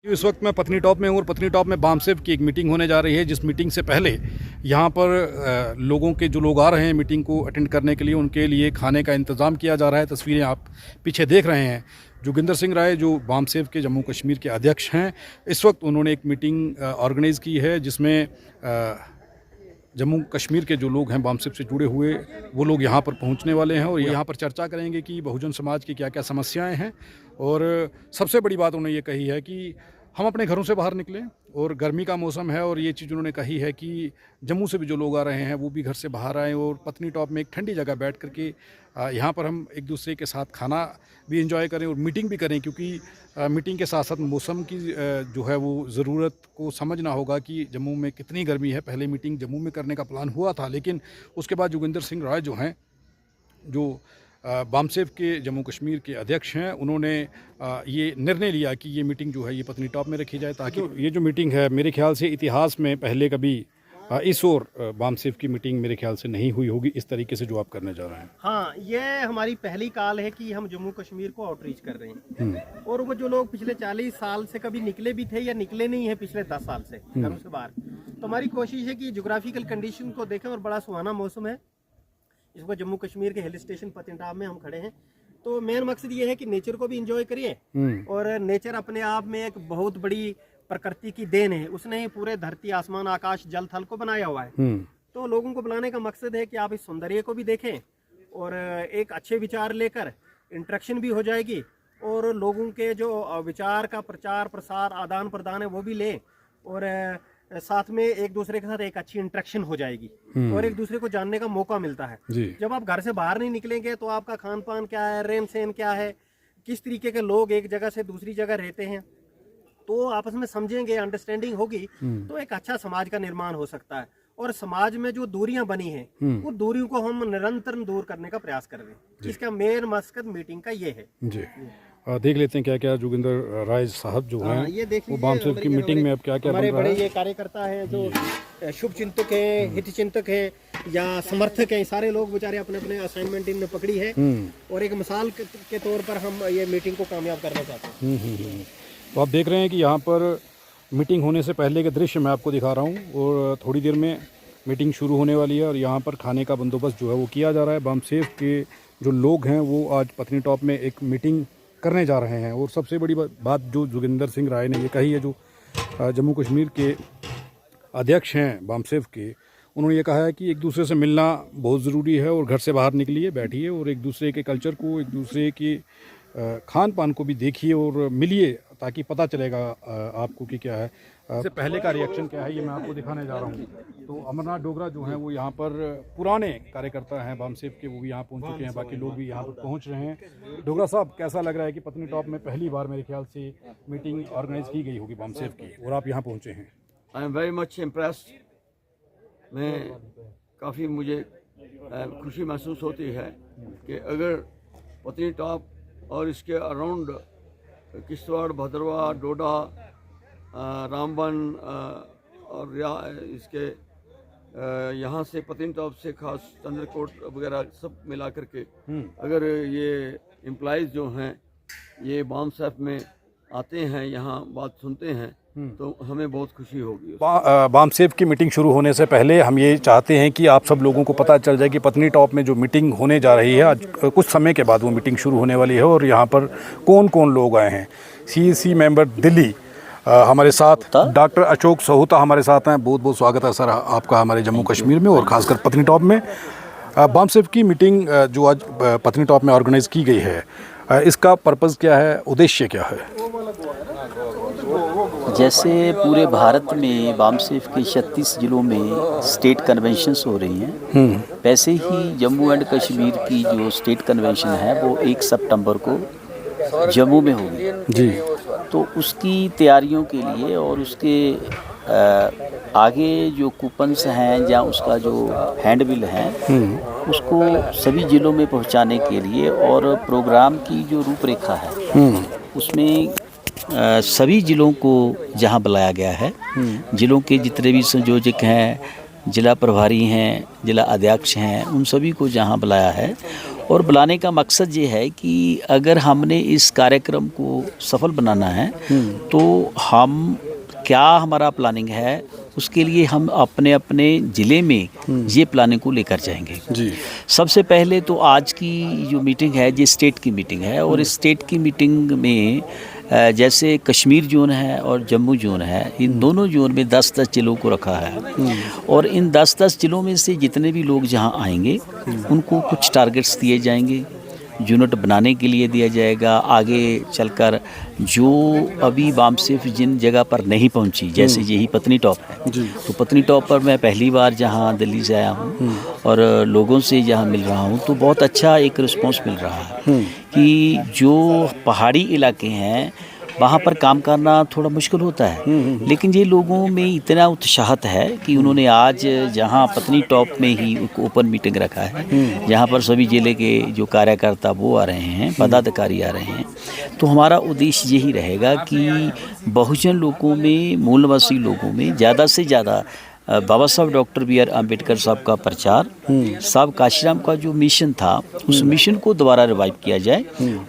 इस वक्त मैं पत्नी टॉप में हूँ और पत्नी टॉप में बामसेव की एक मीटिंग होने जा रही है, जिस मीटिंग से पहले यहाँ पर लोगों के जो लोग आ रहे हैं मीटिंग को अटेंड करने के लिए, उनके लिए खाने का इंतज़ाम किया जा रहा है। तस्वीरें आप पीछे देख रहे हैं। जोगिंदर सिंह राय जो बामसेव के जम्मू कश्मीर के अध्यक्ष हैं, इस वक्त उन्होंने एक मीटिंग ऑर्गेनाइज़ की है, जिसमें जम्मू कश्मीर के जो लोग हैं बामसेव से जुड़े हुए, वो लोग यहाँ पर पहुँचने वाले हैं और यहाँ पर चर्चा करेंगे कि बहुजन समाज की क्या क्या समस्याएं हैं। और सबसे बड़ी बात उन्होंने ये कही है कि हम अपने घरों से बाहर निकलें, और गर्मी का मौसम है, और ये चीज़ उन्होंने कही है कि जम्मू से भी जो लोग आ रहे हैं वो भी घर से बाहर आएँ और पत्नी टॉप में एक ठंडी जगह बैठ करके यहाँ पर हम एक दूसरे के साथ खाना भी एंजॉय करें और मीटिंग भी करें, क्योंकि मीटिंग के साथ साथ मौसम की जो है वो ज़रूरत को समझना होगा कि जम्मू में कितनी गर्मी है। पहले मीटिंग जम्मू में करने का प्लान हुआ था, लेकिन उसके बाद जोगिंदर सिंह राय जो हैं, जो बामसेव के जम्मू कश्मीर के अध्यक्ष हैं, उन्होंने ये निर्णय लिया कि ये मीटिंग जो है ये पत्नी टॉप में रखी जाए, ताकि ये जो मीटिंग है, मेरे ख्याल से इतिहास में पहले कभी इस और बामसेव की मीटिंग मेरे ख्याल से नहीं हुई होगी इस तरीके से जो आप करने जा रहे हैं। हाँ, ये हमारी पहली कॉल है कि हम जम्मू कश्मीर को आउटरीच कर रहे हैं। और वो जो लोग पिछले 40 साल से कभी निकले भी थे या निकले नहीं है पिछले 10 साल से घरों से बाहर, तो हमारी कोशिश है कि जोग्राफिकल कंडीशन को देखें, और बड़ा सुहाना मौसम है। इस वक्त जम्मू कश्मीर के हिल स्टेशन पत्नीटॉप में हम खड़े हैं, तो मेन मकसद ये है कि नेचर को भी एंजॉय करिए। और नेचर अपने आप में एक बहुत बड़ी प्रकृति की देन है, उसने ही पूरे धरती, आसमान, आकाश, जल थल को बनाया हुआ है। तो लोगों को बुलाने का मकसद है कि आप इस सौंदर्य को भी देखें और एक अच्छे विचार लेकर इंटरेक्शन भी हो जाएगी, और लोगों के जो विचार का प्रचार प्रसार आदान प्रदान है वो भी लें, और साथ में एक दूसरे के साथ एक अच्छी इंटरेक्शन हो जाएगी और एक दूसरे को जानने का मौका मिलता है। जब आप घर से बाहर नहीं निकलेंगे तो आपका खान पान क्या है, रहन सहन क्या है, किस तरीके के लोग एक जगह से दूसरी जगह रहते हैं, तो आपस में समझेंगे, अंडरस्टैंडिंग होगी, तो एक अच्छा समाज का निर्माण हो सकता है। और समाज में जो दूरियां बनी हैं, वो दूरियों को हम निरंतर दूर करने का प्रयास कर रहे हैं। इसका मेन मकसद मीटिंग का ये है। जी, देख लेते हैं क्या क्या जोगिंदर राय साहब जो हैं, वो बामसेव की मीटिंग में अब क्या क्या हमारे बड़े ये कार्यकर्ता हैं, जो शुभ चिंतक है, हित चिंतक है या समर्थक हैं, सारे लोग बेचारे अपने अपने असाइनमेंट इनमें पकड़ी है, और एक मिसाल के तौर पर हम ये मीटिंग को कामयाब करना चाहते हैं। तो आप देख रहे हैं कि यहाँ पर मीटिंग होने से पहले के दृश्य मैं आपको दिखा रहा हूँ, और थोड़ी देर में मीटिंग शुरू होने वाली है और यहाँ पर खाने का बंदोबस्त जो है वो किया जा रहा है। बामसेव के जो लोग हैं वो आज पत्नी टॉप में एक मीटिंग करने जा रहे हैं। और सबसे बड़ी बात जो जोगिंदर सिंह राय ने ये कही है, जो जम्मू कश्मीर के अध्यक्ष हैं बामसेव के, उन्होंने ये कहा है कि एक दूसरे से मिलना बहुत ज़रूरी है, और घर से बाहर निकलिए, बैठिए और एक दूसरे के कल्चर को, एक दूसरे के खान पान को भी देखिए और मिलिए, ताकि पता चलेगा आपको कि क्या है। इससे पहले का रिएक्शन क्या है ये मैं आपको दिखाने जा रहा हूँ। तो अमरनाथ डोगरा जो हैं वो यहाँ पर पुराने कार्यकर्ता हैं बामसेव के, वो भी यहाँ पहुँच चुके हैं, बाकी लोग भी यहाँ पर पहुँच रहे हैं। डोगरा साहब, कैसा लग रहा है कि पत्नी टॉप में पहली बार मेरे ख्याल से मीटिंग ऑर्गेनाइज की गई होगी बामसेव की, और आप यहाँ पहुँचे हैं? I am very much impressed. मैं काफ़ी मुझे खुशी महसूस होती है कि अगर पत्नी टॉप और इसके अराउंड किश्तवाड़, भद्रवाह, डोडा, रामबन और इसके यहाँ से पत्नी टॉप से खास चंद्रकोट वगैरह सब मिला करके अगर ये एम्प्लॉइज़ जो हैं ये बामसेव में आते हैं, यहाँ बात सुनते हैं, तो हमें बहुत खुशी होगी। बामसेव की मीटिंग शुरू होने से पहले हम ये चाहते हैं कि आप सब लोगों को पता चल जाए कि पत्नी टॉप में जो मीटिंग होने जा रही है, आज कुछ समय के बाद वो मीटिंग शुरू होने वाली है, और यहाँ पर कौन कौन लोग आए हैं। CEC मेंबर दिल्ली हमारे साथ डॉक्टर अशोक सहोता हमारे साथ हैं। बहुत बहुत स्वागत है सर आपका हमारे जम्मू कश्मीर में और ख़ासकर पत्नी टॉप में। बामसेव की मीटिंग जो आज पत्नी टॉप में ऑर्गेनाइज़ की गई है, इसका पर्पज़ क्या है, उद्देश्य क्या है? जैसे पूरे भारत में बामसेव के 36 जिलों में स्टेट कन्वेंशंस हो रही हैं, वैसे ही जम्मू एंड कश्मीर की जो स्टेट कन्वेंशन है वो 1 सितंबर को जम्मू में होगी जी। तो उसकी तैयारियों के लिए और उसके आगे जो कूपन्स हैं या उसका जो हैंडबिल है उसको सभी जिलों में पहुंचाने के लिए, और प्रोग्राम की जो रूपरेखा है उसमें सभी जिलों को जहां बुलाया गया है, जिलों के जितने भी संयोजक हैं, जिला प्रभारी हैं, जिला अध्यक्ष हैं, उन सभी को जहां बुलाया है, और बुलाने का मकसद ये है कि अगर हमने इस कार्यक्रम को सफल बनाना है तो हम क्या हमारा प्लानिंग है, उसके लिए हम अपने अपने ज़िले में ये प्लानिंग को लेकर जाएंगे। जी। सबसे पहले तो आज की जो मीटिंग है ये स्टेट की मीटिंग है, और इस स्टेट की मीटिंग में जैसे कश्मीर जोन है और जम्मू जोन है, इन दोनों जोन में 10-10 जिलों को रखा है, और इन 10-10 जिलों में से जितने भी लोग जहां आएंगे उनको कुछ टारगेट्स दिए जाएंगे, यूनिट बनाने के लिए दिया जाएगा। आगे चलकर जो अभी बामसेफ जिन जगह पर नहीं पहुंची, जैसे यही पत्नी टॉप है, तो पत्नी टॉप पर मैं पहली बार जहां दिल्ली से आया हूं और लोगों से जहां मिल रहा हूं तो बहुत अच्छा एक रिस्पांस मिल रहा है कि जो पहाड़ी इलाके हैं वहाँ पर काम करना थोड़ा मुश्किल होता है, लेकिन ये लोगों में इतना उत्साहत है कि उन्होंने आज जहाँ पत्नी टॉप में ही ओपन मीटिंग रखा है, जहाँ पर सभी जिले के जो कार्यकर्ता वो आ रहे हैं, पदाधिकारी आ रहे हैं, तो हमारा उद्देश्य यही रहेगा कि बहुजन लोगों में, मूलवासी लोगों में ज़्यादा से ज़्यादा बाबा साहब डॉक्टर बी आर अम्बेडकर साहब का प्रचार, साहब काशीराम का जो मिशन था उस मिशन को दोबारा रिवाइव किया जाए,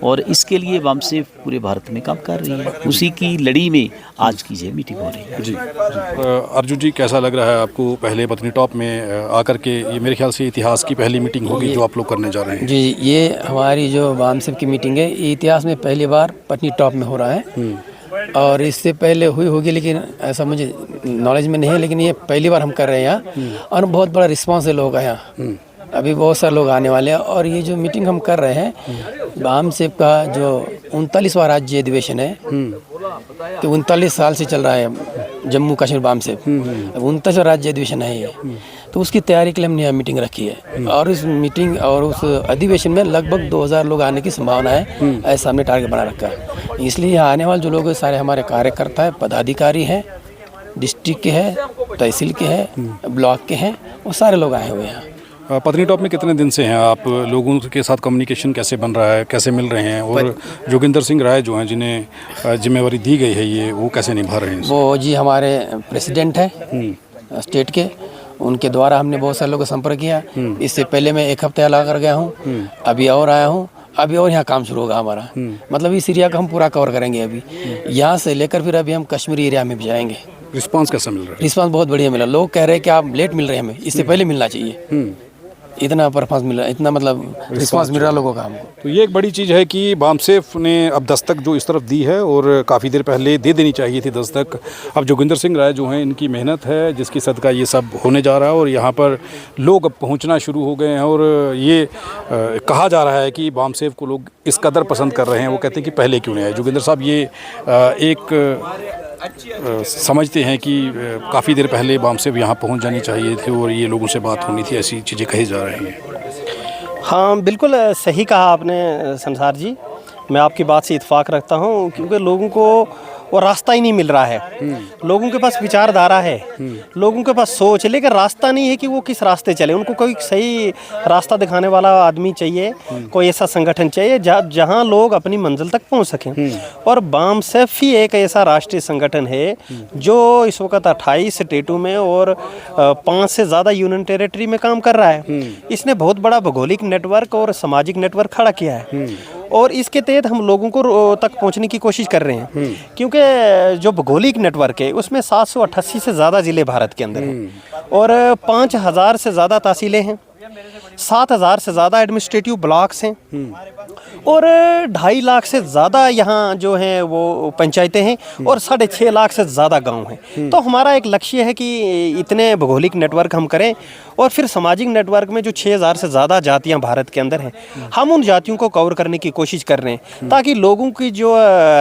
और इसके लिए बामसेफ पूरे भारत में काम कर रही है। उसी की लड़ी में आज की ये मीटिंग हो रही है। जी। अर्जुन जी, कैसा लग रहा है आपको पहले पत्नी टॉप में आकर के? ये मेरे ख्याल से इतिहास की पहली मीटिंग होगी जो आप लोग करने जा रहे हैं। जी, ये हमारी जो बामसेफ की मीटिंग है, ये इतिहास में पहली बार पत्नी टॉप में हो रहा है, और इससे पहले हुई होगी लेकिन ऐसा मुझे नॉलेज में नहीं है, लेकिन ये पहली बार हम कर रहे हैं यहाँ, और बहुत बड़ा रिस्पांस है लोगों का यहाँ। अभी बहुत सारे लोग आने वाले हैं, और ये जो मीटिंग हम कर रहे हैं बामसेफ का जो 39वां राज्य अधिवेशन है, तो 39 साल से चल रहा है जम्मू कश्मीर बामसेफ, 39वां राज्य अधिवेशन है ये, तो उसकी तैयारी के लिए हमने यहाँ मीटिंग रखी है, और इस मीटिंग और उस अधिवेशन में लगभग 2000 लोग आने की संभावना है, ऐसा हमने टारगेट बना रखा है। इसलिए यहाँ आने वाले जो लोग सारे हमारे कार्यकर्ता हैं, पदाधिकारी हैं, डिस्ट्रिक्ट के हैं, तहसील के हैं, ब्लॉक के हैं, वो सारे लोग आए हुए हैं। पत्नी टॉप में कितने दिन से हैं आप? लोगों के साथ कम्युनिकेशन कैसे बन रहा है, कैसे मिल रहे हैं? और जोगिंदर सिंह राय जो हैं, जिन्हें जिम्मेवारी दी गई है ये, वो कैसे निभा रहे हैं? वो जी हमारे प्रेसिडेंट हैं स्टेट के, उनके द्वारा हमने बहुत सारे लोगों का संपर्क किया। इससे पहले मैं 1 हफ्ते लगा कर गया हूँ, अभी और आया हूँ, अभी और यहाँ काम शुरू होगा हमारा। मतलब इस एरिया का हम पूरा कवर करेंगे अभी, यहाँ से लेकर फिर अभी हम कश्मीरी एरिया में भी जाएंगे। रिस्पांस कैसा मिल रहा है? रिस्पांस बहुत बढ़िया मिला। लोग कह रहे हैं कि आप लेट मिल रहे हैं, हमें इससे पहले मिलना चाहिए। इतना परफॉर्मेंस मिल रहा है, इतना मतलब रिस्पांस मिल रहा है लोगों का हमको। तो ये एक बड़ी चीज़ है कि बामसेफ ने अब दस्तक जो इस तरफ दी है, और काफ़ी देर पहले दे देनी चाहिए थी दस्तक। अब जोगिंदर सिंह राय जो हैं, इनकी मेहनत है जिसकी सदका ये सब होने जा रहा है, और यहाँ पर लोग अब पहुँचना शुरू हो गए हैं, और ये कहा जा रहा है कि बामसेफ को लोग इस कदर पसंद कर रहे हैं, वो कहते हैं कि पहले क्यों नहीं आए। जोगिंदर साहब, ये एक समझते हैं कि काफ़ी देर पहले बामसेफ यहाँ पहुँच जानी चाहिए थी, और ये लोगों से बात होनी थी, ऐसी चीज़ें कही जा रही हैं। हाँ, बिल्कुल सही कहा आपने संसार जी, मैं आपकी बात से इत्तेफाक रखता हूँ, क्योंकि लोगों को वो रास्ता ही नहीं मिल रहा है। लोगों के पास विचारधारा है, लोगों के पास सोच है, लेकिन रास्ता नहीं है कि वो किस रास्ते चले। उनको कोई सही रास्ता दिखाने वाला आदमी चाहिए, कोई ऐसा संगठन चाहिए जहाँ लोग अपनी मंजिल तक पहुँच सकें। और बामसेफ ही एक ऐसा राष्ट्रीय संगठन है जो इस वक्त 28 स्टेटों में और 5 से ज़्यादा यूनियन टेरिटरी में काम कर रहा है। इसने बहुत बड़ा भौगोलिक नेटवर्क और सामाजिक नेटवर्क खड़ा किया है, और इसके तहत हम लोगों को तक पहुंचने की कोशिश कर रहे हैं, क्योंकि जो भौगोलिक नेटवर्क है उसमें 788 से ज़्यादा ज़िले भारत के अंदर हैं, और 5000 से ज़्यादा तहसीलें हैं, 7000 से ज़्यादा एडमिनिस्ट्रेटिव ब्लॉक्स हैं, और 2.5 लाख से ज़्यादा यहाँ जो हैं वो पंचायतें हैं, और 6.5 लाख से ज़्यादा गांव हैं। तो हमारा एक लक्ष्य है कि इतने भौगोलिक नेटवर्क हम करें, और फिर सामाजिक नेटवर्क में जो 6000 से ज़्यादा जातियाँ भारत के अंदर हैं, हम उन जातियों को कवर करने की कोशिश कर रहे हैं, ताकि लोगों की जो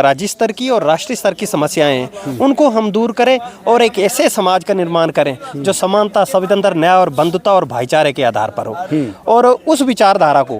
राज्य स्तर की और राष्ट्रीय स्तर की समस्याएं हैं उनको हम दूर करें, और एक ऐसे समाज का निर्माण करें जो समानता, संविधान, न्याय और बंधुता और भाईचारे के आधार पर हो। और उस विचारधारा को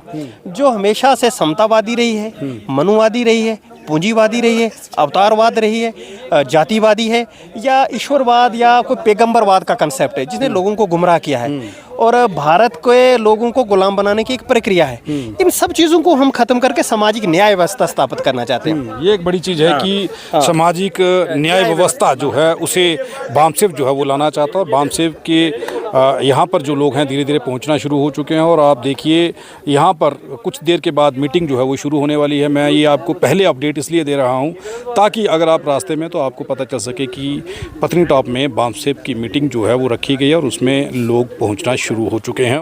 जो हमेशा से समतावादी रही है, मनुवादी रही है, पूंजीवादी रही है, अवतारवाद रही है, जातिवादी है, या ईश्वरवाद या कोई पैगंबरवाद का कंसेप्ट है जिसने लोगों को गुमराह किया है, और भारत के लोगों को गुलाम बनाने की एक प्रक्रिया है। इन सब चीज़ों को हम खत्म करके सामाजिक न्याय व्यवस्था स्थापित करना चाहते हैं। ये एक बड़ी चीज़ है कि सामाजिक न्याय व्यवस्था जो है उसे बामसेफ जो है वो लाना चाहता है, और बामसेफ के यहाँ पर जो लोग हैं धीरे धीरे पहुँचना शुरू हो चुके हैं और आप देखिए यहाँ पर कुछ देर के बाद मीटिंग जो है वो शुरू होने वाली है। मैं ये आपको पहले अपडेट इसलिए दे रहा हूँ ताकि अगर आप रास्ते में तो आपको पता चल सके कि पत्नीटॉप में बामसेफ की मीटिंग जो है वो रखी गई है और उसमें लोग पहुँचना शुरू हो चुके हैं।